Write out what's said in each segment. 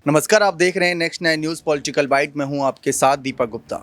नमस्कार, आप देख रहे हैं नेक्स्ट 9 न्यूज़ पॉलिटिकल बाइट। मैं हूं आपके साथ दीपक गुप्ता।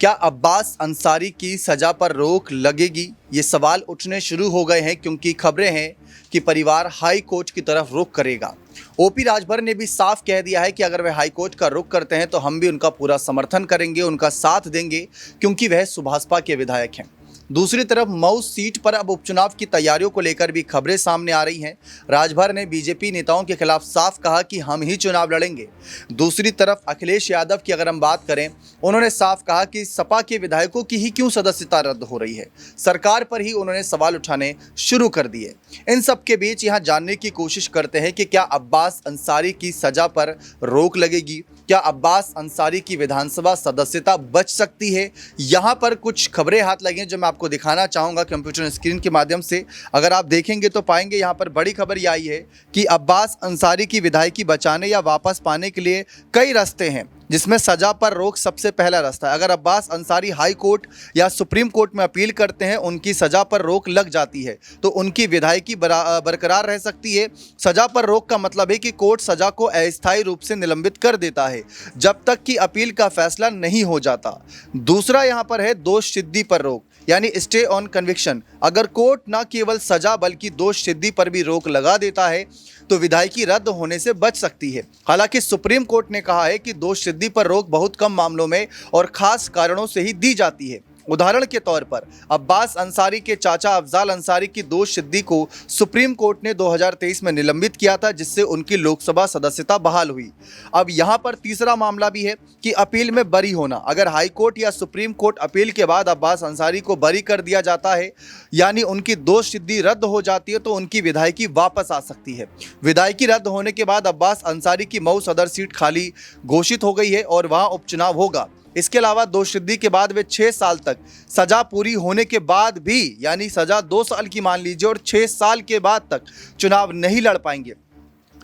क्या अब्बास अंसारी की सज़ा पर रोक लगेगी? ये सवाल उठने शुरू हो गए हैं क्योंकि खबरें हैं कि परिवार हाई कोर्ट की तरफ रुख करेगा। ओपी राजभर ने भी साफ कह दिया है कि अगर वे हाई कोर्ट का रुख करते हैं तो हम भी उनका पूरा समर्थन करेंगे, उनका साथ देंगे, क्योंकि वह सुभाषपा के विधायक हैं। दूसरी तरफ मऊ सीट पर अब उपचुनाव की तैयारियों को लेकर भी खबरें सामने आ रही हैं। राजभर ने बीजेपी नेताओं के खिलाफ साफ कहा कि हम ही चुनाव लड़ेंगे। दूसरी तरफ अखिलेश यादव की अगर हम बात करें, उन्होंने साफ कहा कि सपा के विधायकों की ही क्यों सदस्यता रद्द हो रही है। सरकार पर ही उन्होंने सवाल उठाने शुरू कर दिए। इन सब के बीच यहाँ जानने की कोशिश करते हैं कि क्या अब्बास अंसारी की सजा पर रोक लगेगी? क्या अब्बास अंसारी की विधानसभा सदस्यता बच सकती है? यहाँ पर कुछ खबरें हाथ लगी हैं जो मैं आपको दिखाना चाहूँगा कंप्यूटर स्क्रीन के माध्यम से। अगर आप देखेंगे तो पाएंगे यहाँ पर बड़ी खबर ये आई है कि अब्बास अंसारी की विधायकी बचाने या वापस पाने के लिए कई रास्ते हैं, जिसमें सजा पर रोक सबसे पहला रास्ता है। अगर अब्बास अंसारी हाई कोर्ट या सुप्रीम कोर्ट में अपील करते हैं, उनकी सजा पर रोक लग जाती है तो उनकी विधायकी बरकरार रह सकती है। सजा पर रोक का मतलब है कि कोर्ट सजा को अस्थायी रूप से निलंबित कर देता है जब तक कि अपील का फैसला नहीं हो जाता। दूसरा यहाँ पर है दोष सिद्धि पर रोक, यानी स्टे ऑन कन्विक्शन। अगर कोर्ट न केवल सजा बल्कि दोष सिद्धि पर भी रोक लगा देता है तो विधायकी रद्द होने से बच सकती है। हालांकि सुप्रीम कोर्ट ने कहा है कि दोष सिद्धि पर रोक बहुत कम मामलों में और खास कारणों से ही दी जाती है। उदाहरण के तौर पर अब्बास अंसारी के चाचा अफजाल अंसारी की दोष सिद्धि को सुप्रीम कोर्ट ने 2023 में निलंबित किया था, जिससे उनकी लोकसभा सदस्यता बहाल हुई। अब यहाँ पर तीसरा मामला भी है कि अपील में बरी होना। अगर हाई कोर्ट या सुप्रीम कोर्ट अपील के बाद अब्बास अंसारी को बरी कर दिया जाता है, यानी उनकी दोष सिद्धि रद्द हो जाती है, तो उनकी विधायकी वापस आ सकती है। विधायकी रद्द होने के बाद अब्बास अंसारी की मऊ सदर सीट खाली घोषित हो गई है और वहाँ उपचुनाव होगा। इसके अलावा दोष सिद्धि के बाद वे 6 साल तक, सजा पूरी होने के बाद भी, यानी सजा 2 साल की मान लीजिए और 6 साल के बाद तक चुनाव नहीं लड़ पाएंगे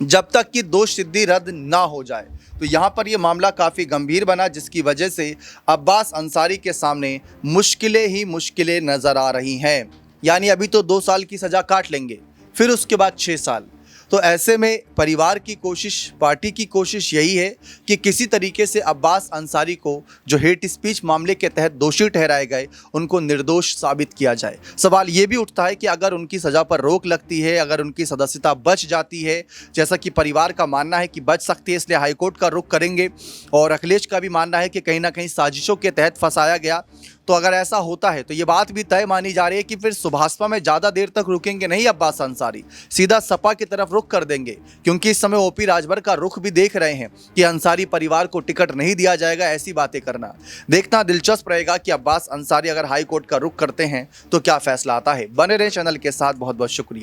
जब तक कि दोष सिद्धि रद्द ना हो जाए। तो यहाँ पर यह मामला काफ़ी गंभीर बना, जिसकी वजह से अब्बास अंसारी के सामने मुश्किलें ही मुश्किलें नज़र आ रही हैं। यानी अभी तो 2 साल की सज़ा काट लेंगे, फिर उसके बाद 6 साल। तो ऐसे में परिवार की कोशिश, पार्टी की कोशिश यही है कि किसी तरीके से अब्बास अंसारी को, जो हेट स्पीच मामले के तहत दोषी ठहराए गए, उनको निर्दोष साबित किया जाए। सवाल ये भी उठता है कि अगर उनकी सज़ा पर रोक लगती है, अगर उनकी सदस्यता बच जाती है, जैसा कि परिवार का मानना है कि बच सकती है, इसलिए हाईकोर्ट का रुख करेंगे, और अखिलेश का भी मानना है कि कहीं ना कहीं साजिशों के तहत फंसाया गया। तो अगर ऐसा होता है तो ये बात भी तय मानी जा रही है कि फिर सुभाषपा में ज़्यादा देर तक रुकेंगे नहीं अब्बास अंसारी, सीधा सपा की तरफ रुख कर देंगे, क्योंकि इस समय ओपी राजभर का रुख भी देख रहे हैं कि अंसारी परिवार को टिकट नहीं दिया जाएगा। ऐसी बातें करना देखना दिलचस्प रहेगा कि अब्बास अंसारी अगर हाई कोर्ट का रुख करते हैं तो क्या फैसला आता है। बने रहे चैनल के साथ। बहुत बहुत शुक्रिया।